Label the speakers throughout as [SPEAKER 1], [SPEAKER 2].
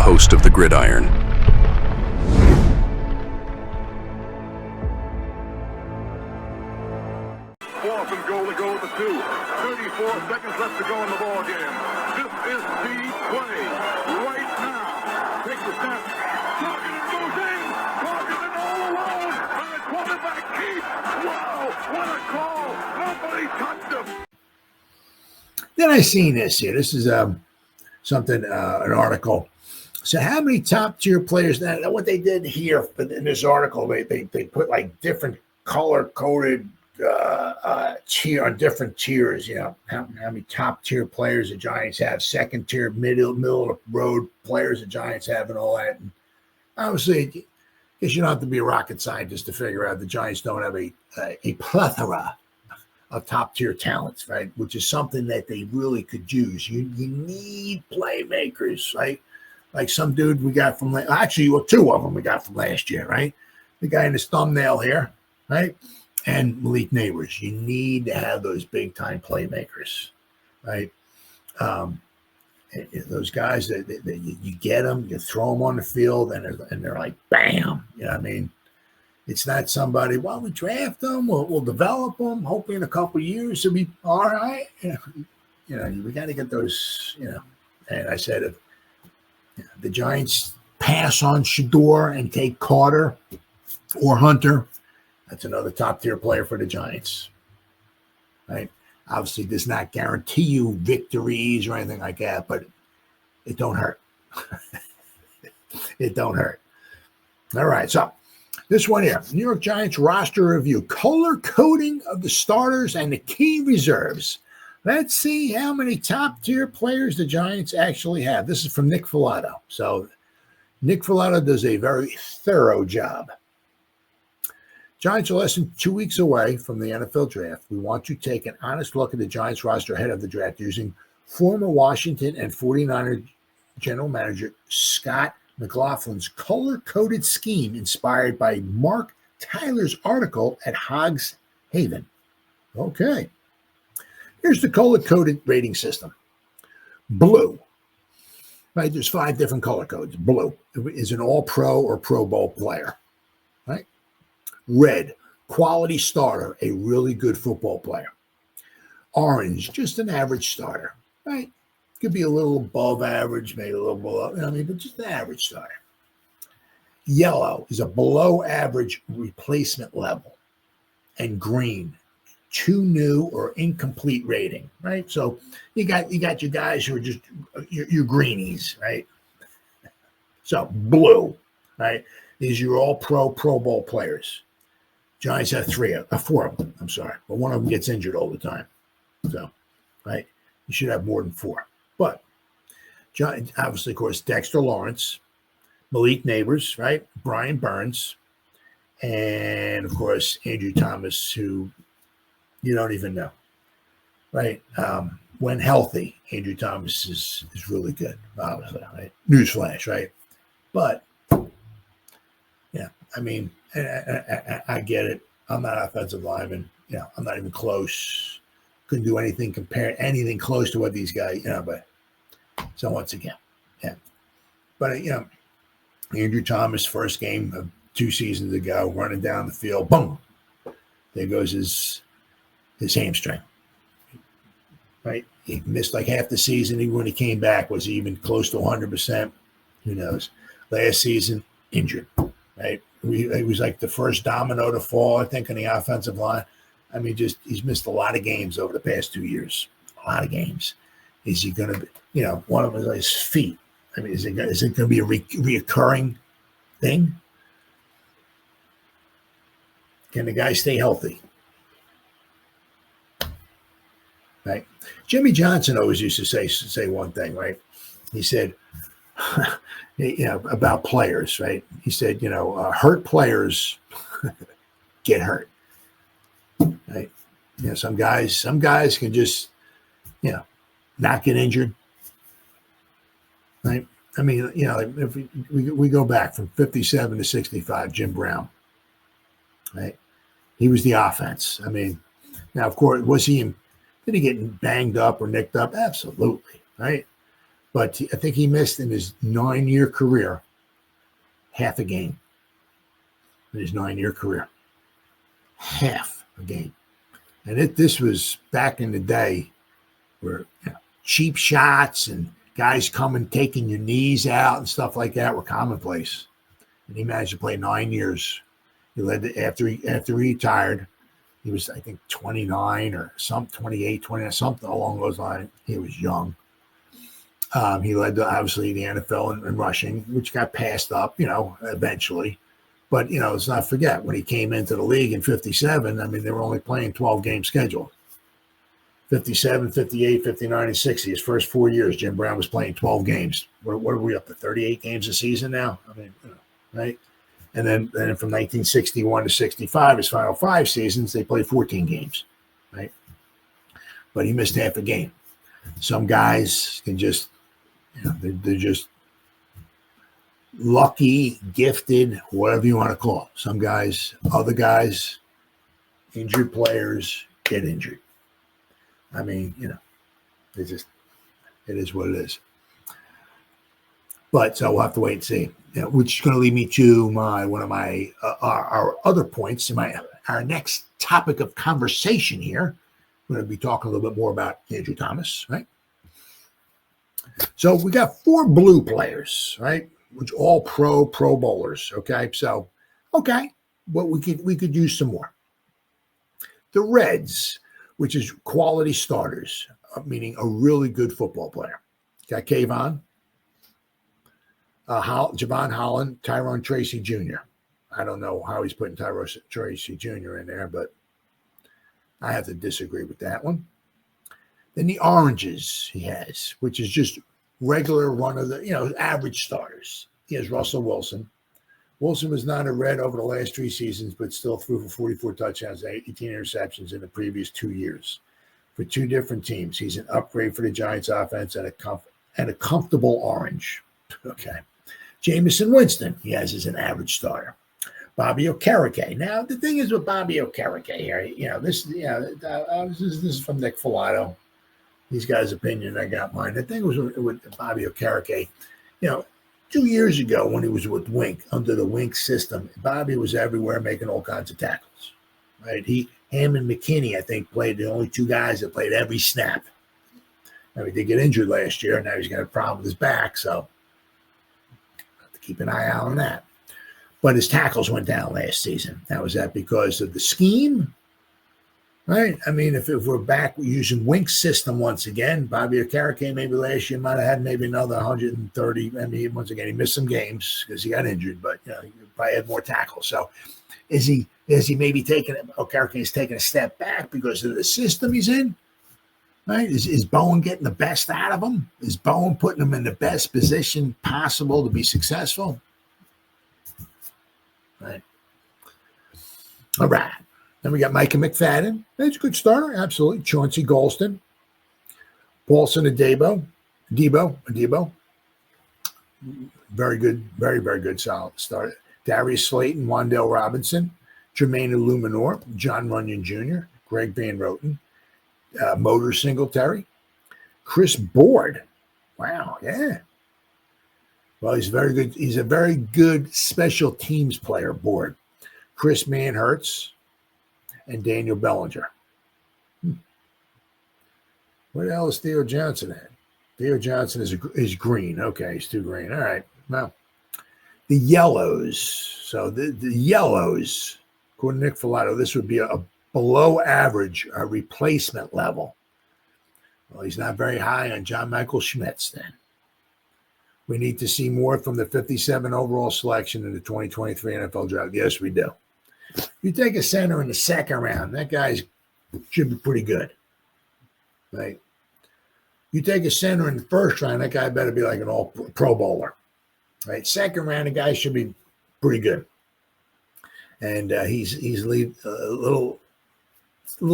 [SPEAKER 1] host of the Gridiron.
[SPEAKER 2] Fourth and goal to go with the 2. 34 seconds left to go in the ball game. This is the play right now. Takes the snap. Targeted goes in. Targeted all alone. And the quarterback keeps. Wow, what a call. Nobody touched him.
[SPEAKER 3] Then I seen this here. This is an article. So how many top tier players? Now what they did here in this article, they put like different color coded tier on different tiers. You know how many top tier players the Giants have, second tier, middle of the road players the Giants have, and all that. And obviously, I guess you don't have to be a rocket scientist to figure out the Giants don't have a plethora of top tier talents, right? Which is something that they really could use. You need playmakers, right? Like some dude we got from two of them we got from last year, right? The guy in his thumbnail here, right? And Malik Neighbors. You need to have those big time playmakers, right? Those guys that you get them, you throw them on the field, and they're like bam. You know what I mean? It's not somebody, well, we draft them, we'll develop them, hopefully in a couple of years it'll be all right. You know, we got to get those, And I said, if the Giants pass on Shador and take Carter or Hunter, that's another top-tier player for the Giants, right? Obviously, does not guarantee you victories or anything like that, but it don't hurt. It don't hurt. All right, so this one here, New York Giants roster review, color coding of the starters and the key reserves. Let's see how many top-tier players the Giants actually have. This is from Nick Filato. So Nick Filato does a very thorough job. Giants are less than 2 weeks away from the NFL draft. We want you to take an honest look at the Giants roster ahead of the draft using former Washington and 49er general manager Scott McLaughlin's color-coded scheme inspired by Mark Tyler's article at Hogs Haven. Okay. Here's the color-coded rating system. Blue. Right, there's 5 different color codes. Blue is an all-pro or Pro Bowl player. Right? Red, quality starter, a really good football player. Orange, just an average starter. Right? Could be a little above average, maybe a little below, but just an average starter. Yellow is a below average replacement level. And green, too new or incomplete rating, right? So you got your guys who are just your greenies, right? So blue, right? These are all Pro Bowl players. Giants have 4 of them, I'm sorry. But one of them gets injured all the time. So, right? You should have more than 4. But obviously, of course, Dexter Lawrence, Malik Neighbors, right? Brian Burns, and of course, Andrew Thomas, who you don't even know, right? When healthy, Andrew Thomas is really good, obviously, right? Newsflash, right? But, yeah, I mean, I get it. I'm not an offensive lineman. I'm not even close. Couldn't do anything anything close to what these guys, but so once again, yeah. But, Andrew Thomas, first game of 2 seasons ago, running down the field, boom, there goes his hamstring, right? He missed like half the season. Even when he came back, was he even close to 100%? Who knows? Last season, injured, right? It was like the first domino to fall, I think, on the offensive line. I mean, he's missed a lot of games over the past 2 years. A lot of games. Is he going to be, one of them is his feet. I mean, is it going to be a reoccurring thing? Can the guy stay healthy? Right? Jimmy Johnson always used to say one thing, right? He said, about players, right? He said, hurt players get hurt. Right? Some guys can just, not get injured. Right? I mean, if we go back from 57 to 65, Jim Brown, right? He was the offense. I mean, now, of course, did he get banged up or nicked up? Absolutely, right? But I think he missed in his 9-year career half a game. In his 9-year career, half a game. And this was back in the day where cheap shots and guys coming, taking your knees out and stuff like that were commonplace. And he managed to play 9 years. He led after he retired. He was, I think, 29 or 28, 29, something along those lines. He was young. He led, obviously, the NFL in rushing, which got passed up, eventually. But, let's not forget, when he came into the league in 57, I mean, they were only playing 12-game schedule. 57, 58, 59, and 60. His first 4 years, Jim Brown was playing 12 games. What are we up to, 38 games a season now? I mean, right? And then from 1961 to 65, his final 5 seasons, they played 14 games, right? But he missed half a game. Some guys can just, they're just lucky, gifted, whatever you want to call it. Some guys, other guys, injured players get injured. I mean, it is what it is. But so we'll have to wait and see. Which is going to lead me to our other points, our next topic of conversation here. We're going to be talking a little bit more about Andrew Thomas, right? So we got 4 blue players, right? Which all pro bowlers. Okay, so but we could use some more. The Reds, which is quality starters, meaning a really good football player. Got Kayvon, Javon Holland, Tyrone Tracy Jr. I don't know how he's putting Tyrone Tracy Jr. in there, but I have to disagree with that one. Then the Oranges he has, which is just regular run of the, average starters. He has Russell Wilson. Wilson was not a Red over the last 3 seasons, but still threw for 44 touchdowns, 18 interceptions in the previous 2 years for 2 different teams. He's an upgrade for the Giants offense and a comfortable orange. Okay. Jameson Winston, he has as an average starter. Bobby Okereke. Now, the thing is with Bobby Okereke here, this is from Nick Filato. He's got his opinion, I got mine. The thing was with Bobby Okereke, 2 years ago when he was with Wink, under the Wink system, Bobby was everywhere making all kinds of tackles, right? Him and McKinney, I think, played the only 2 guys that played every snap. Now, he did get injured last year, and now he's got a problem with his back, so have to keep an eye out on that. But his tackles went down last season. Now, is that because of the scheme? Right? I mean, if we're back using Wink's system once again, Bobby Okereke maybe last year might have had maybe another 130. I mean, once again, he missed some games because he got injured, but he probably had more tackles. So is he maybe Okereke is taking a step back because of the system he's in? Right? Is Bowen getting the best out of him? Is Bowen putting him in the best position possible to be successful? Right. All right. Then we got Micah McFadden. That's a good starter, absolutely. Chauncey Golston. Paulson Adebo. Very good, very, very good, solid starter. Darius Slayton, Wandale Robinson, Jermaine Illuminor, John Runyon Jr., Greg Van Roten, Motor Singletary, Chris Board. Wow, yeah. Well, he's very good. He's a very good special teams player, Board. Chris Manhertz and Daniel Bellinger. What the hell is Theo Johnson at? Theo Johnson is green. Okay, he's 2 green. All right. Well, the yellows. So the yellows, according to Nick Filato, this would be a below average replacement level. Well, he's not very high on John Michael Schmitz then. We need to see more from the 57 overall selection in the 2023 NFL draft. Yes, we do. You take a center in the 2nd round, that guy should be pretty good, right? You take a center in the 1st round, that guy better be like an all-pro bowler, right? 2nd round, the guy should be pretty good, and he's a little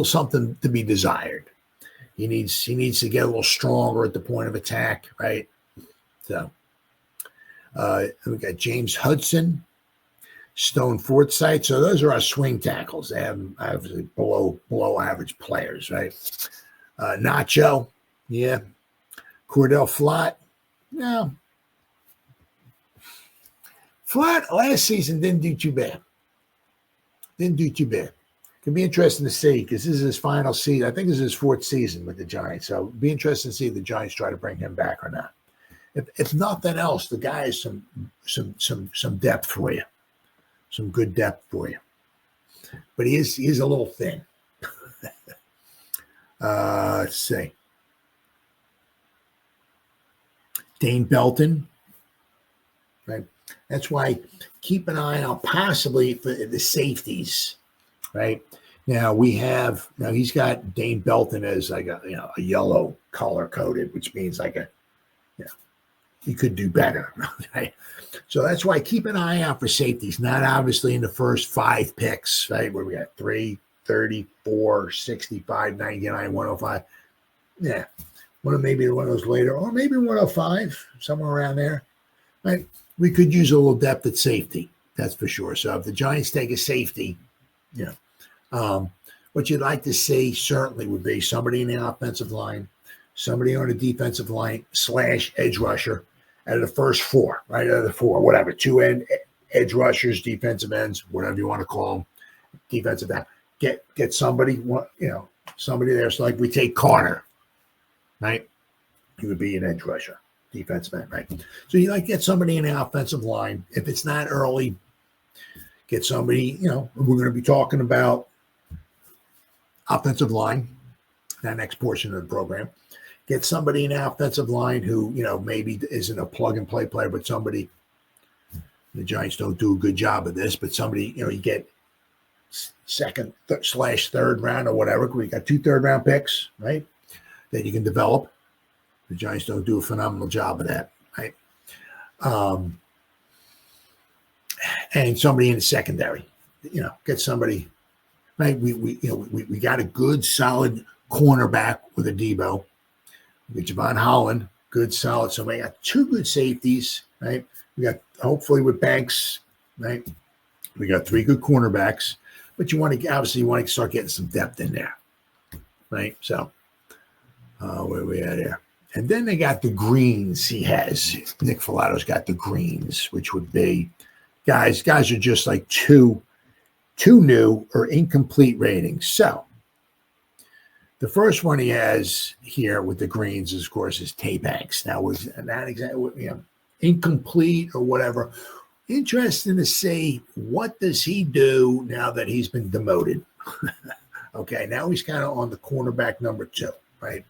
[SPEAKER 3] something to be desired. He needs to get a little stronger at the point of attack, right? So we got James Hudson, Stone Forsythe. So those are our swing tackles. They have obviously below average players, right? Nacho, yeah. Cordell Flott, Now, Flat last season didn't do too bad. Didn't do too bad. Could be interesting to see because this is his final season. I think this is his fourth season with the Giants. So it'd be interesting to see if the Giants try to bring him back or not. If nothing else, the guy has some depth for you, some good depth for you. But he is a little thin. Let's see. Dane Belton, right? That's why keep an eye out possibly for the safeties, right? Now he's got Dane Belton as like a yellow color coded, which means like he could do better, right? So that's why keep an eye out for safeties, not obviously in the first 5 picks, right? Where we got 3, 34, 65, 99, 105. Yeah. Maybe one of those later, or maybe 105, somewhere around there. Right? We could use a little depth at safety, that's for sure. So if the Giants take a safety, what you'd like to see certainly would be somebody in the offensive line, somebody on the defensive line / edge rusher out of the first 4, right? Out of the 4, whatever, 2 edge rushers, defensive ends, whatever you want to call them, defensive end. Get somebody, somebody there. So like we take Carter, right? He would be an edge rusher, defensive end, right? So you like get somebody in the offensive line. If it's not early, get somebody, we're going to be talking about offensive line, that next portion of the program. Get somebody in the offensive line who, maybe isn't a plug-and-play player, but somebody, the Giants don't do a good job of this, but somebody, you get second / 3rd round or whatever. We got 2 third-round picks, right, that you can develop. The Giants don't do a phenomenal job of that, right? And somebody in the secondary, get somebody, right? We got a good, solid cornerback with a Debo. We got Javon Holland, good, solid. So we got 2 good safeties, right? We got hopefully with Banks, right? We got 3 good cornerbacks, but you want to start getting some depth in there, right? So where are we at here? And then they got the greens he has. Nick Filato's got the greens, which would be guys are just like too new or incomplete ratings. So the first one he has here with the greens, of course, is Tay Banks. Now, was that exactly incomplete or whatever? Interesting to see what does he do now that he's been demoted. Okay, now he's kind of on the cornerback number 2, right?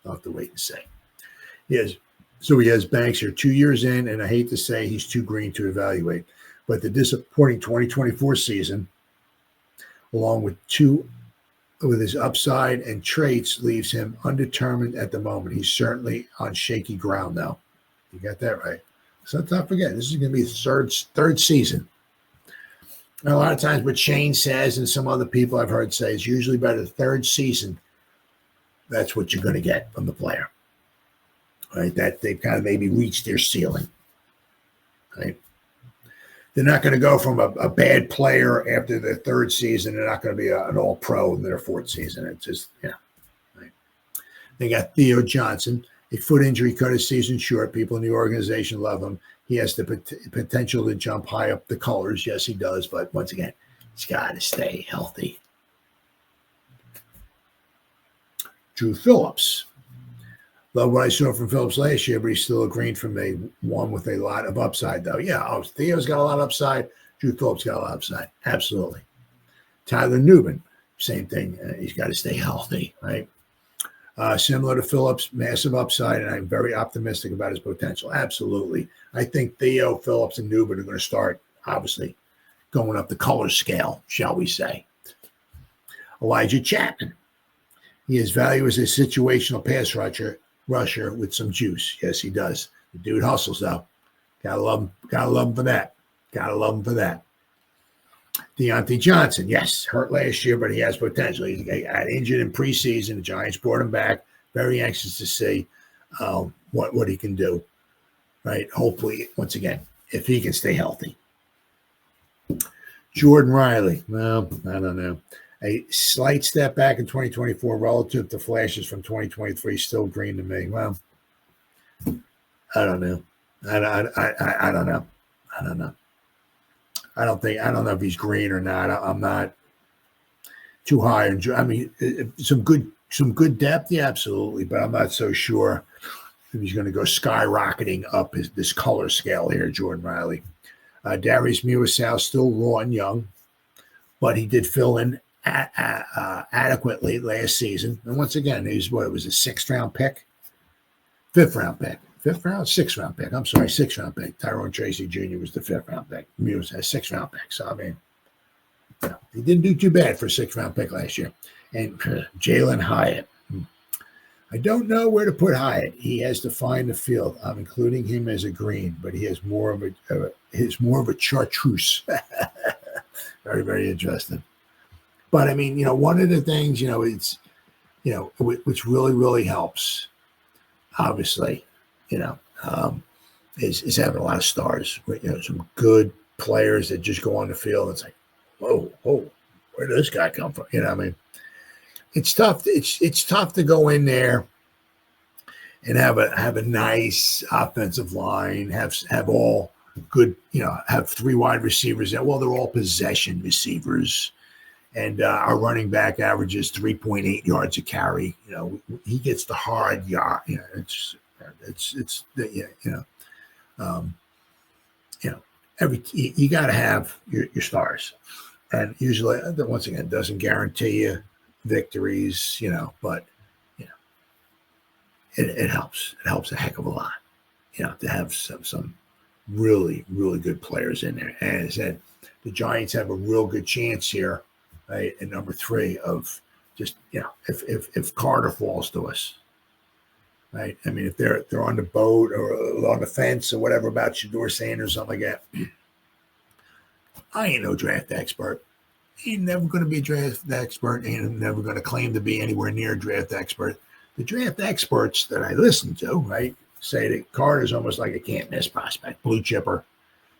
[SPEAKER 3] I'll have to wait and see. So he has Banks here 2 years in, and I hate to say he's too green to evaluate. But the disappointing 2024 season, along with his upside and traits, leaves him undetermined at the moment. He's certainly on shaky ground now. You got that right. So let's not forget, this is going to be his third season. And a lot of times what Shane says and some other people I've heard say is usually by the 3rd season, that's what you're going to get from the player, right? That they've kind of maybe reached their ceiling, right? They're not going to go from a bad player after their 3rd season. They're not going to be an all-pro in their 4th season. It's just, right? They got Theo Johnson. A foot injury cut his season short. People in the organization love him. He has the potential to jump high up the colors. Yes, he does. But once again, he's got to stay healthy. Drew Phillips. Love what I saw from Phillips last year, but he's still a green for me. One with a lot of upside, though. Yeah, Theo's got a lot of upside. Drew Phillips got a lot of upside. Absolutely. Tyler Newman, same thing. He's got to stay healthy, right? Similar to Phillips, massive upside, and I'm very optimistic about his potential. Absolutely. I think Theo, Phillips, and Newman are going to start, obviously, going up the color scale, shall we say. Elijah Chapman. He has value as a situational pass rusher with some juice. Yes, he does. The dude hustles, though. Gotta love him. Gotta love him for that. Gotta love him for that. Deontay Johnson, yes, hurt last year, but he has potential. He got injured in preseason. The Giants brought him back. Very anxious to see what he can do. Right? Hopefully, once again, if he can stay healthy. Jordan Riley, well, I don't know. A slight step back in 2024 relative to flashes from 2023, still green to me. Well, I don't know. I don't know. I don't know. I don't know if he's green or not. I'm not too high. I mean, some good depth, yeah, absolutely. But I'm not so sure if he's going to go skyrocketing up this color scale here, Jordan Riley. Darius Muasau still raw and young, but he did fill in adequately last season. And once again, it was a 6th-round pick, 5th-round pick. 6th-round pick. I'm sorry, 6th-round pick. Tyrone Tracy Jr. was the 5th-round pick. Muse has 6th-round pick. So, I mean, he didn't do too bad for a 6th-round pick last year. And Jalen Hyatt. I don't know where to put Hyatt. He has to find the field. I'm including him as a green, but he has more of a chartreuse. Very, very interesting. But I mean, one of the things, it's, which really, really helps, obviously, is having a lot of stars. Some good players that just go on the field. It's like, whoa, where did this guy come from? I mean, it's tough. It's tough to go in there and have a nice offensive line, have all good, have 3 wide receivers. Well, they're all possession receivers, and our running back averages 3.8 yards a carry. He gets the hard yard. You got to have your stars, and usually, once again, it doesn't guarantee you victories, but it helps. It helps a heck of a lot, to have some really, really good players in there. And as I said, the Giants have a real good chance here, right, at number 3 of just, if Carter falls to us, right? I mean, if they're on the boat or on the fence or whatever about Shador Sanders, something like that, I ain't no draft expert. Ain't never going to be a draft expert. Ain't never going to claim to be anywhere near a draft expert. The draft experts that I listen to, right, say that Carter's almost like a can't miss prospect, blue chipper,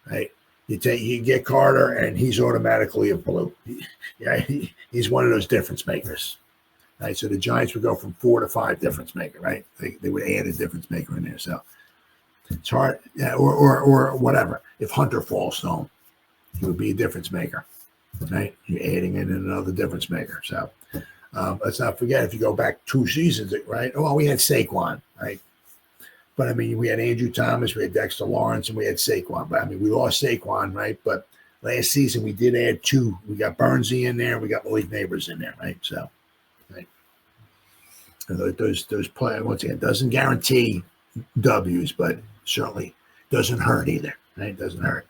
[SPEAKER 3] right? You get Carter and he's automatically a blue. He's one of those difference makers, right? So the Giants would go from 4 to 5 difference maker, right? They would add a difference maker in there. So it's hard, or whatever. If Hunter falls to him, he would be a difference maker, right? You're adding in another difference maker. So let's not forget, if you go back 2 seasons, right? Well, we had Saquon, right? But I mean, we had Andrew Thomas, we had Dexter Lawrence, and we had Saquon. But I mean, we lost Saquon, right? But last season we did add 2. We got Burnsy in there, we got Malik Neighbors in there, right? So, right. And those players, once again, doesn't guarantee W's, but certainly doesn't hurt either, right? Doesn't hurt.